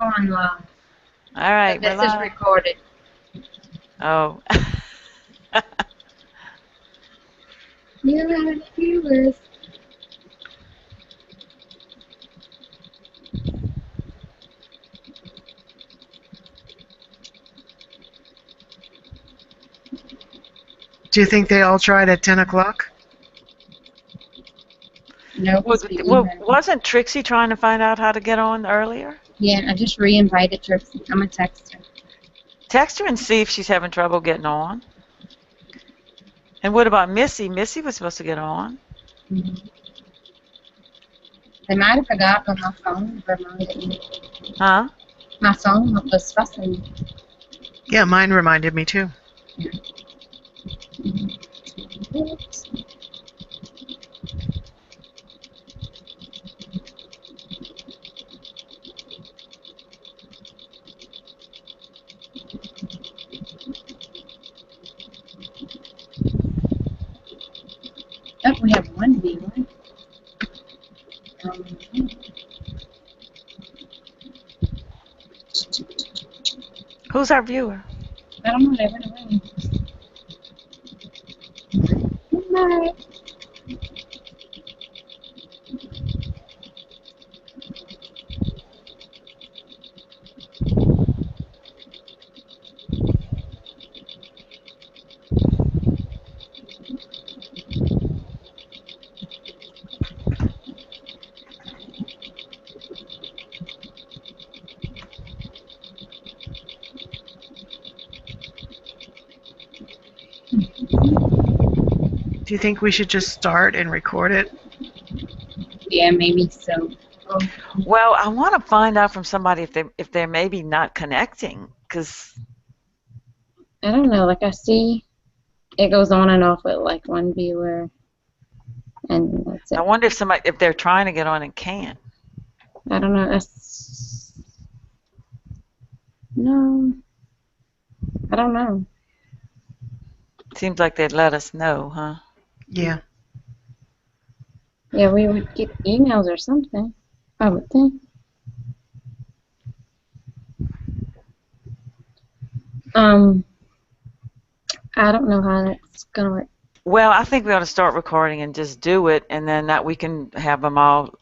on live. All right, But we're this is live. recorded. Oh. You had viewers. Do you think they all tried at 10 o'clock? No, Well, because we emailed. wasn't Trixie trying to find out how to get on earlier? Yeah, I just re-invited Trixie. I'm gonna text her. Text her and see if she's having trouble getting on. And what about Missy? Missy was supposed to get on. Mhm. They might have forgot, but my phone reminded me. Huh? My phone was fussing me. Yeah, mine reminded me too. Oops. Oh, we have one viewer. Um, Who's our viewer? I don't know. They went away. Good night. Do you think we should just start and record it? Yeah, maybe so. Oh, Well, I want to find out from somebody if they're maybe not connecting, because I don't know. Like I see, it goes on and off with like one viewer, and that's I it. wonder if they're trying to get on and can't. I don't know. That's no. I don't know. Seems like they'd let us know, huh? Yeah. Yeah, we would get emails or something. I would think. Um, I don't know how that's gonna work. Well, I think we ought to start recording and just do it, and then that we can have them all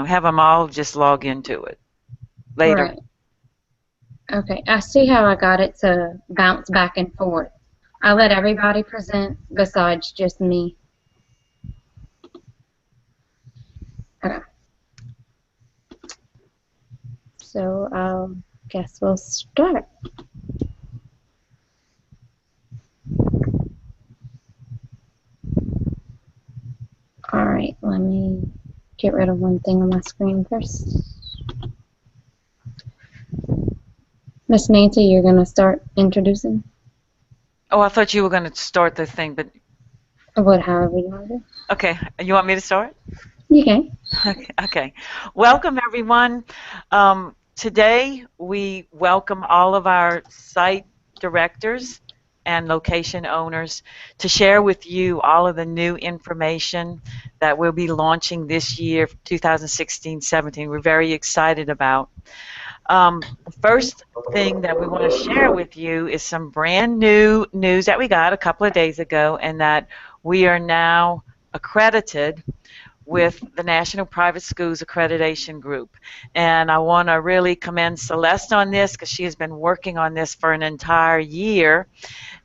have them all just log into it later. Right. Okay. I see how I got it to bounce back and forth. I let everybody present besides just me. Okay. So I guess we'll start. All right. Let me get rid of one thing on my screen first. Miss Nancy, you're gonna start introducing. Oh, I thought you were going to start the thing, but What, however you want to do. okay. You want me to start? You can. Okay. Welcome, everyone. Today, we welcome all of our site directors and location owners to share with you all of the new information that we'll be launching this year, 2016-17. We're very excited about. The first thing that we want to share with you is some brand new news that we got a couple of days ago, and that we are now accredited with the National Private Schools Accreditation Group. And I want to really commend Celeste on this because she has been working on this for an entire year.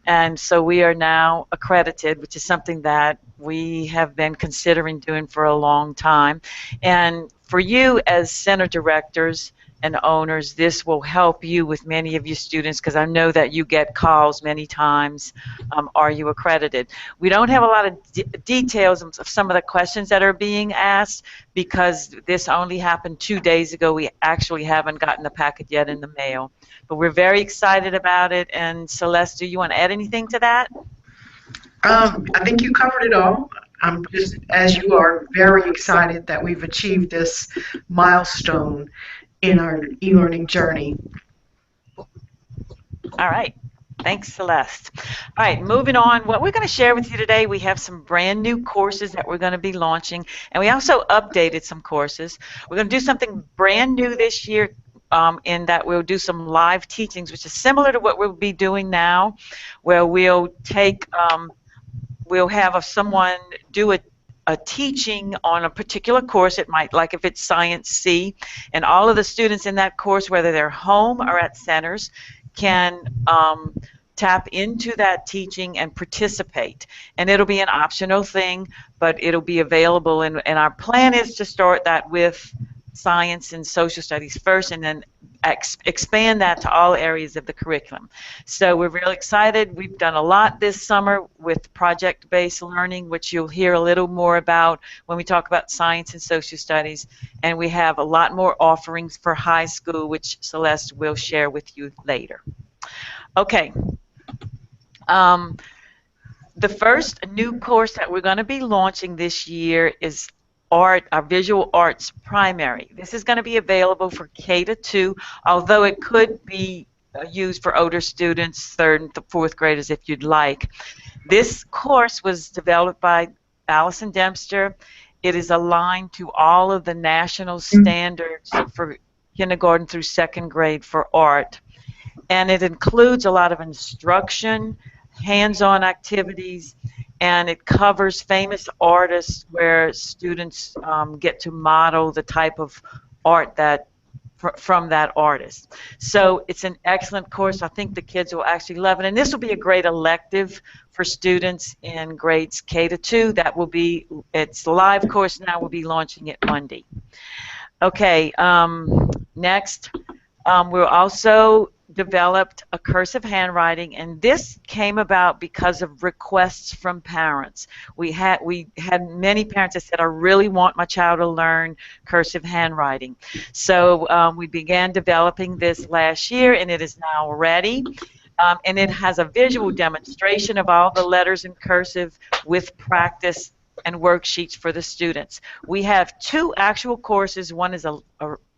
And so we are now accredited, which is something that we have been considering doing for a long time. And for you as center directors and owners, this will help you with many of your students because I know that you get calls many times, are you accredited? We don't have a lot of details of some of the questions that are being asked because this only happened 2 days ago. We actually haven't gotten the packet yet in the mail. But we're very excited about it. And Celeste, do you want to add anything to that? I think you covered it all. I'm just, as you are, very excited that we've achieved this milestone in our e-learning journey. All right. Thanks, Celeste. All right, moving on. What we're going to share with you today, we have some brand new courses that we're going to be launching, and we also updated some courses. We're going to do something brand new this year in that we'll do some live teachings, which is similar to what we'll be doing now, where we'll take, we'll have someone do a teaching on a particular course. It might, like if it's Science C, and all of the students in that course, whether they're home or at centers, can tap into that teaching and participate. And it'll be an optional thing, but it'll be available. And our plan is to start that with science and social studies first, and then expand that to all areas of the curriculum. So we're really excited. We've done a lot this summer with project-based learning, which you'll hear a little more about when we talk about science and social studies. And we have a lot more offerings for high school, which Celeste will share with you later. Okay. The first new course that we're going to be launching this year is our visual arts primary. This is going to be available for K-2, although it could be used for older students, 3rd and 4th graders if you'd like. This course was developed by Allison Dempster. It is aligned to all of the national standards for kindergarten through 2nd grade for art. And it includes a lot of instruction, hands-on activities, and it covers famous artists where students get to model the type of art that from that artist. So it's an excellent course. I think the kids will actually love it, and this will be a great elective for students in grades K-2. That will be, it's a live course now. We'll be launching it Monday. Okay, next, we'll also developed a cursive handwriting, and this came about because of requests from parents. We had many parents that said, I really want my child to learn cursive handwriting. So we began developing this last year, and it is now ready. And it has a visual demonstration of all the letters in cursive with practice and worksheets for the students. We have 2 actual courses. One is a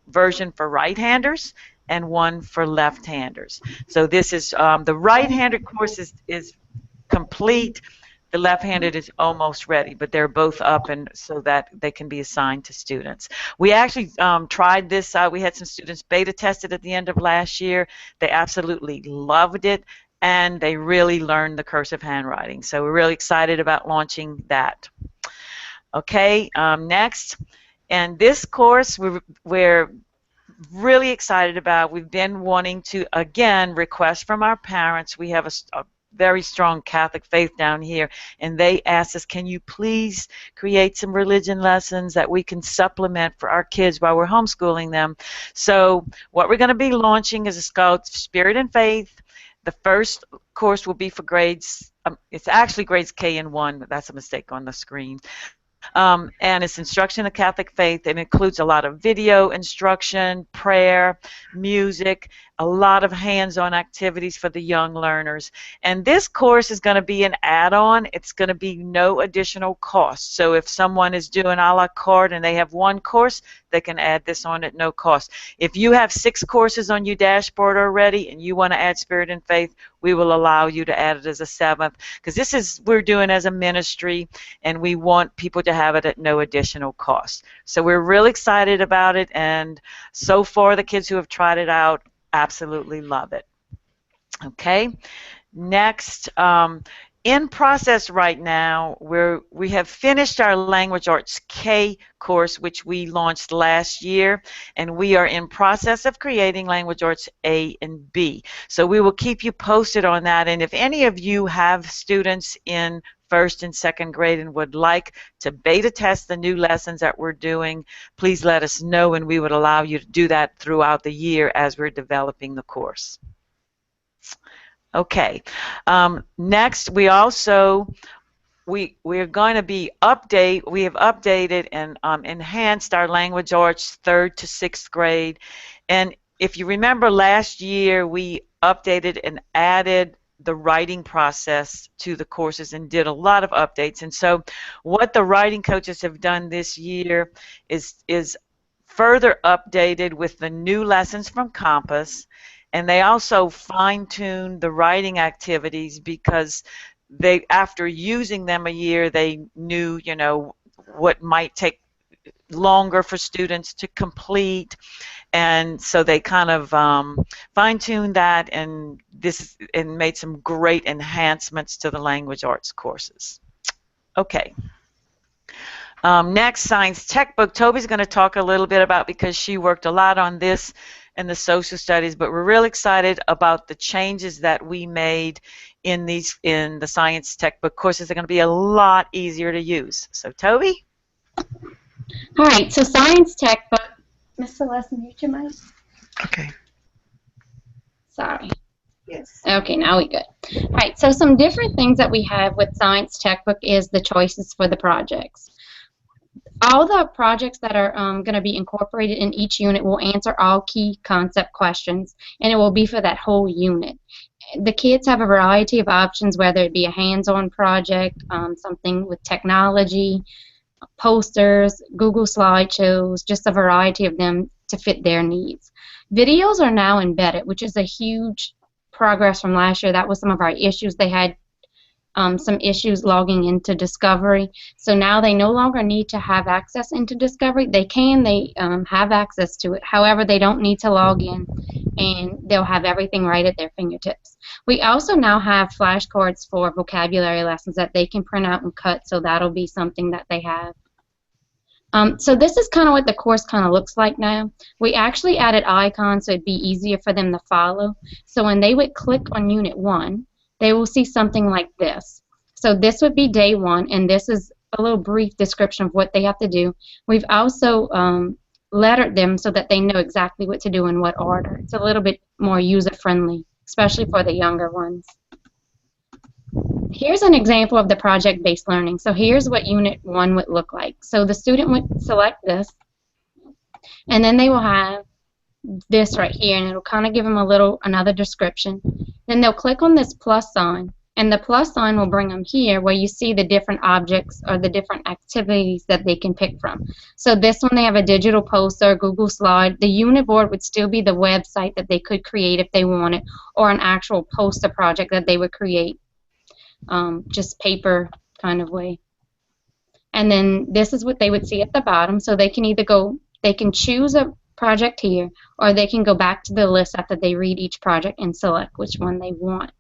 version for right-handers and one for left-handers. So this is, the right-handed course is complete. The left-handed is almost ready, but they're both up and so that they can be assigned to students. We actually tried this out. We had some students beta tested at the end of last year. They absolutely loved it, and they really learned the cursive handwriting. So we're really excited about launching that. Okay, next. And this course we're really excited about. We've been wanting to, again, request from our parents. We have a very strong Catholic faith down here, and they asked us, can you please create some religion lessons that we can supplement for our kids while we're homeschooling them? So what we're going to be launching is called Spirit and Faith. The first course will be for grades, it's actually grades K and 1, but that's a mistake on the screen. And it's instruction of Catholic faith, and includes a lot of video instruction, prayer, music, a lot of hands-on activities for the young learners. And this course is going to be an add-on. It's going to be no additional cost. So if someone is doing a la carte and they have one course, they can add this on at no cost. If you have 6 courses on your dashboard already and you want to add Spirit and Faith, we will allow you to add it as a 7th, because this is, we're doing as a ministry, and we want people to have it at no additional cost. So we're really excited about it, and so far the kids who have tried it out absolutely love it. Okay, next, in process right now, we have finished our Language Arts K course, which we launched last year, and we are in process of creating Language Arts A and B. So we will keep you posted on that, and if any of you have students in 1st and 2nd grade and would like to beta test the new lessons that we're doing, please let us know, and we would allow you to do that throughout the year as we're developing the course. Okay, next we also, we're going to be we have updated and enhanced our Language Arts 3rd to 6th grade, and if you remember last year we updated and added the writing process to the courses and did a lot of updates. And so what the writing coaches have done this year is further updated with the new lessons from Compass, And they also fine-tuned the writing activities because they, after using them a year, they knew, you know, what might take longer for students to complete, and so they kind of fine-tuned that, and made some great enhancements to the language arts courses. Okay. Next, science textbook. Toby's going to talk a little bit about, because she worked a lot on this in the social studies, but we're really excited about the changes that we made in the science textbook courses. They're going to be a lot easier to use. So, Toby? All right, so science textbook. Miss Celeste, mute your mic. Okay. Sorry. Yes. Okay, now we good. All right, so some different things that we have with science textbook is the choices for the projects. All the projects that are going to be incorporated in each unit will answer all key concept questions, and it will be for that whole unit. The kids have a variety of options, whether it be a hands-on project, something with technology, posters, Google slideshows, just a variety of them to fit their needs. Videos are now embedded, which is a huge progress from last year. That was some of our issues. They had some issues logging into Discovery, so now they no longer need to have access into Discovery. They have access to it. However, they don't need to log in, and they'll have everything right at their fingertips. We also now have flashcards for vocabulary lessons that they can print out and cut, so that'll be something that they have. So this is kind of what the course kind of looks like now. We actually added icons so it'd be easier for them to follow. So when they would click on Unit 1, they will see something like this. So this would be day 1, and this is a little brief description of what they have to do. We've also lettered them so that they know exactly what to do in what order. It's a little bit more user-friendly, especially for the younger ones. Here's an example of the project-based learning. So here's what Unit 1 would look like. So the student would select this, and then they will have this right here, and it'll kind of give them another description. Then they'll click on this plus sign, and the plus sign will bring them here where you see the different objects or the different activities that they can pick from. So this one, they have a digital poster, Google Slide. The unit board would still be the website that they could create if they wanted, or an actual poster project that they would create, just paper kind of way. And then this is what they would see at the bottom. So they can either they can choose a project here, or they can go back to the list after they read each project and select which one they want.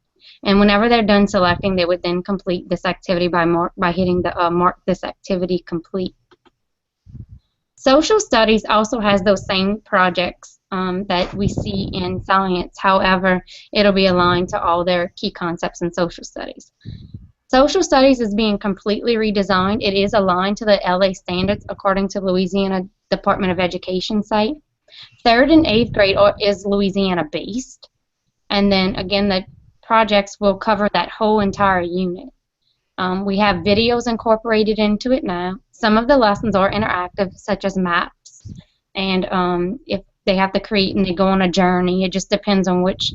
And whenever they're done selecting, they would then complete this activity by hitting the mark this activity complete. Social studies also has those same projects that we see in science. However, it'll be aligned to all their key concepts in social studies. Social studies is being completely redesigned. It is aligned to the LA standards according to Louisiana Department of Education site. 3rd and 8th grade is Louisiana based, and then again the projects will cover that whole entire unit. We have videos incorporated into it now. Some of the lessons are interactive, such as maps, and if they have to create and they go on a journey, it just depends on which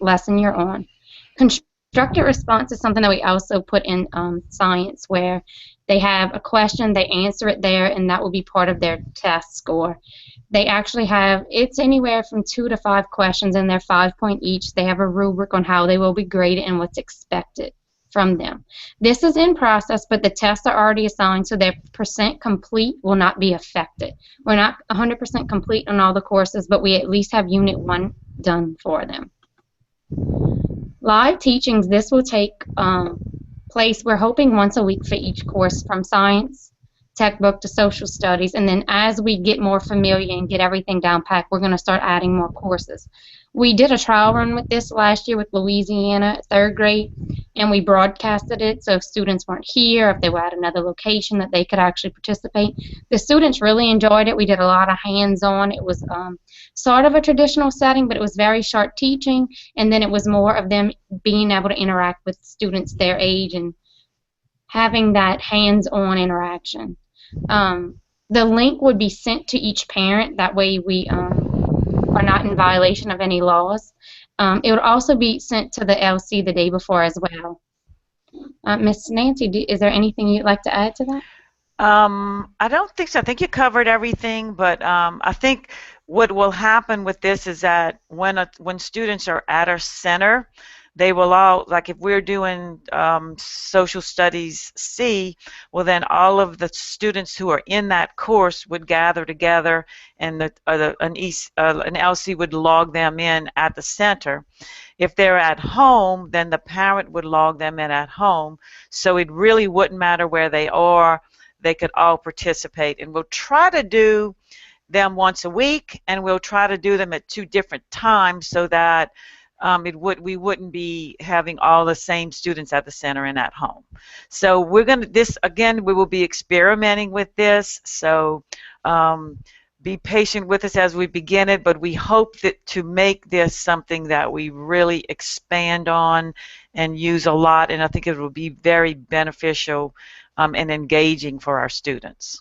lesson you're on. Constructed response is something that we also put in science, where they have a question, they answer it there, and that will be part of their test score. They actually have, it's anywhere from 2 to 5 questions, and they're 5 point each. They have a rubric on how they will be graded and what's expected from them. This is in process, but the tests are already assigned, so their percent complete will not be affected. We're not 100% complete on all the courses, but we at least have Unit 1 done for them. Live teachings, this will take place, we're hoping, once a week for each course, from science textbook to social studies, and then as we get more familiar and get everything down packed, we're going to start adding more courses. We did a trial run with this last year with Louisiana 3rd grade, and we broadcasted it, so if students weren't here, if they were at another location, that they could actually participate. The students really enjoyed it. We did a lot of hands-on. It was sort of a traditional setting, but it was very sharp teaching, and then it was more of them being able to interact with students their age and having that hands-on interaction. The link would be sent to each parent. That way we are not in violation of any laws. It would also be sent to the LC the day before as well. Miss Nancy, is there anything you'd like to add to that? I don't think so. I think you covered everything, but I think what will happen with this is that when students are at our center, they will all, like if we're doing social studies C, well then all of the students who are in that course would gather together, and an LC would log them in at the center. If they're at home, then the parent would log them in at home, so it really wouldn't matter where they are. They could all participate, and we'll try to do them once a week, and we'll try to do them at 2 different times so that we wouldn't be having all the same students at the center and at home. So we're going to, this again, we will be experimenting with this, so be patient with us as we begin it, but we hope that to make this something that we really expand on and use a lot, and I think it will be very beneficial and engaging for our students.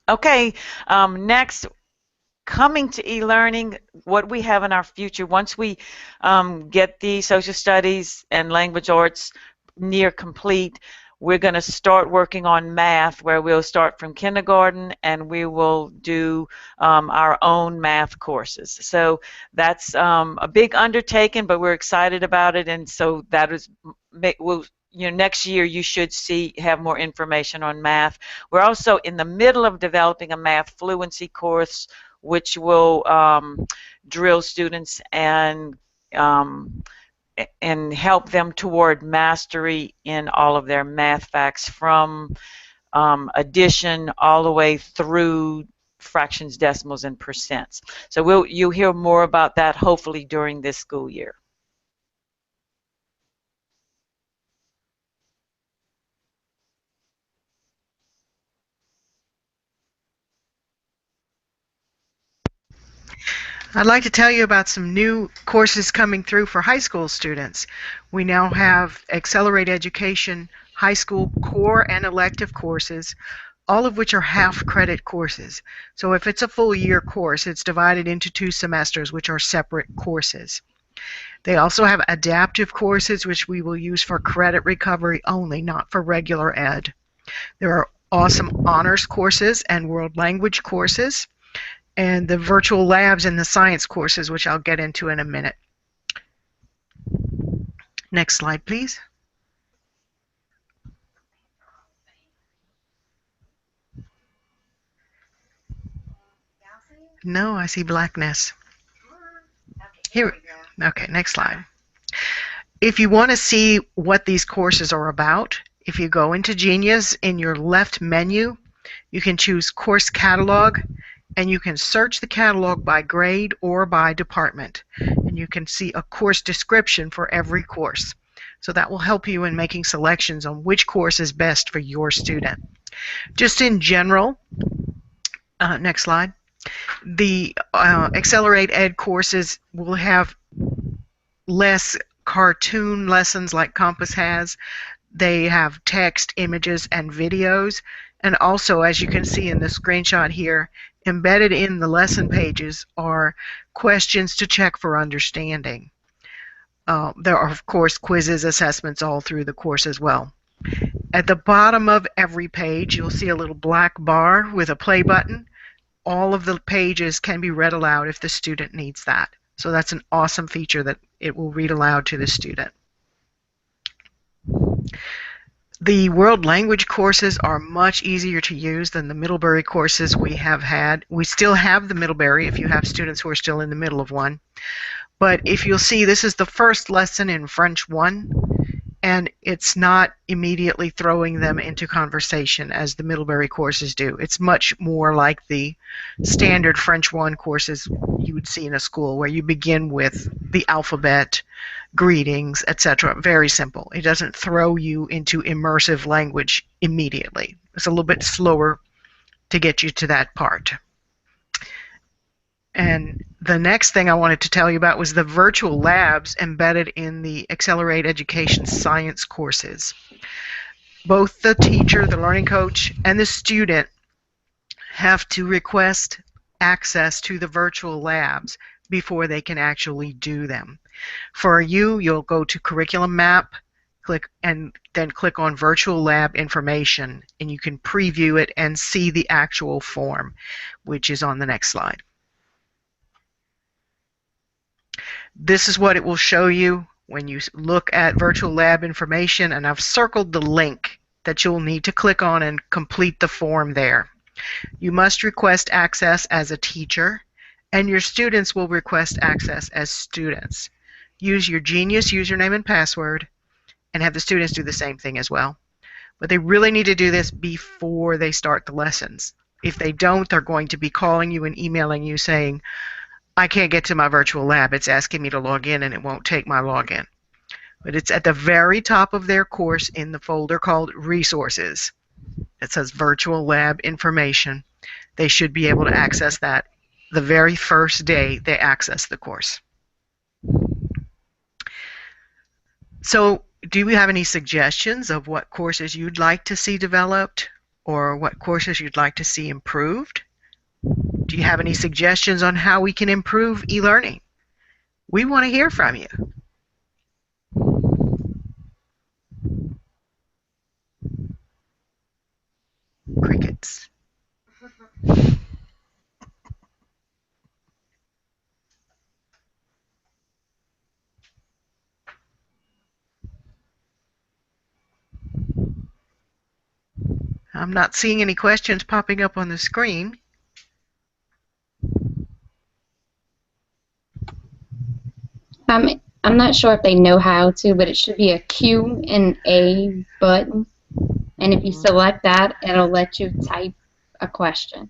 Okay, next, coming to e-learning, what we have in our future, once we get the social studies and language arts near complete, we're going to start working on math, where we'll start from kindergarten and we will do our own math courses. So that's a big undertaking, but we're excited about it, and so that is, next year you should have more information on math. We're also in the middle of developing a math fluency course, which will drill students and help them toward mastery in all of their math facts, from addition all the way through fractions, decimals, and percents. So you'll hear more about that hopefully during this school year. I'd like to tell you about some new courses coming through for high school students. We now have Accelerate Education high school core and elective courses, all of which are half-credit courses. So if it's a full year course, it's divided into 2 semesters, which are separate courses. They also have adaptive courses, which we will use for credit recovery only, not for regular ed. There are awesome honors courses and world language courses, and the virtual labs and the science courses, which I'll get into in a minute. Next slide, please. No, I see blackness. Here, okay, next slide. If you want to see what these courses are about, if you go into Genius, in your left menu, you can choose Course Catalog, and you can search the catalog by grade or by department, and you can see a course description for every course. So that will help you in making selections on which course is best for your student. Just in general, next slide, the Accelerate Ed courses will have less cartoon lessons like Compass has. They have text, images, and videos. And also, as you can see in the screenshot here, embedded in the lesson pages are questions to check for understanding. There are, of course, quizzes, assessments all through the course as well. At the bottom of every page, you'll see a little black bar with a play button. All of the pages can be read aloud if the student needs that. So that's an awesome feature, that it will read aloud to the student. The world language courses are much easier to use than the Middlebury courses we have had. We still have the Middlebury if you have students who are still in the middle of one. But if you'll see, this is the first lesson in French 1, and it's not immediately throwing them into conversation as the Middlebury courses do. It's much more like the standard French 1 courses you would see in a school, where you begin with the alphabet, greetings, etc. Very simple. It doesn't throw you into immersive language immediately. It's a little bit slower to get you to that part. And the next thing I wanted to tell you about was the virtual labs embedded in the Accelerate Education science courses. Both the teacher, the learning coach, and the student have to request access to the virtual labs before they can actually do them. For you, you'll go to Curriculum Map, and then click on Virtual Lab Information, and you can preview it and see the actual form, which is on the next slide. This is what it will show you when you look at Virtual Lab Information, and I've circled the link that you'll need to click on and complete the form there. You must request access as a teacher, and your students will request access as students. Use your Genius username and password, and have the students do the same thing as well. But they really need to do this before they start the lessons. If they don't, they're going to be calling you and emailing you saying, I can't get to my virtual lab. It's asking me to log in and it won't take my login. But it's at the very top of their course in the folder called Resources. It says Virtual Lab Information. They should be able to access that the very first day they access the course. So, do you have any suggestions of what courses you'd like to see developed or what courses you'd like to see improved? Do you have any suggestions on how we can improve e-learning? We want to hear from you. Crickets. I'm not seeing any questions popping up on the screen. I'm not sure if they know how to, but it should be a Q and A button. And if you select that, it'll let you type a question.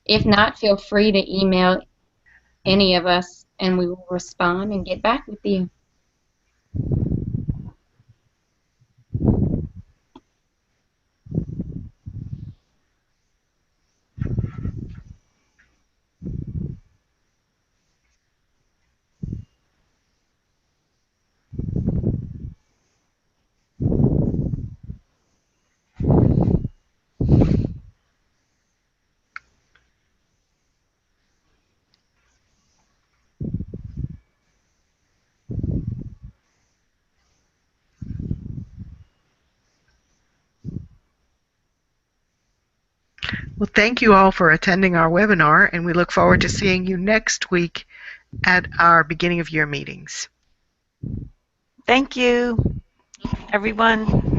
If not, feel free to email any of us and we will respond and get back with you. Well, thank you all for attending our webinar, and we look forward to seeing you next week at our beginning of year meetings. Thank you, everyone.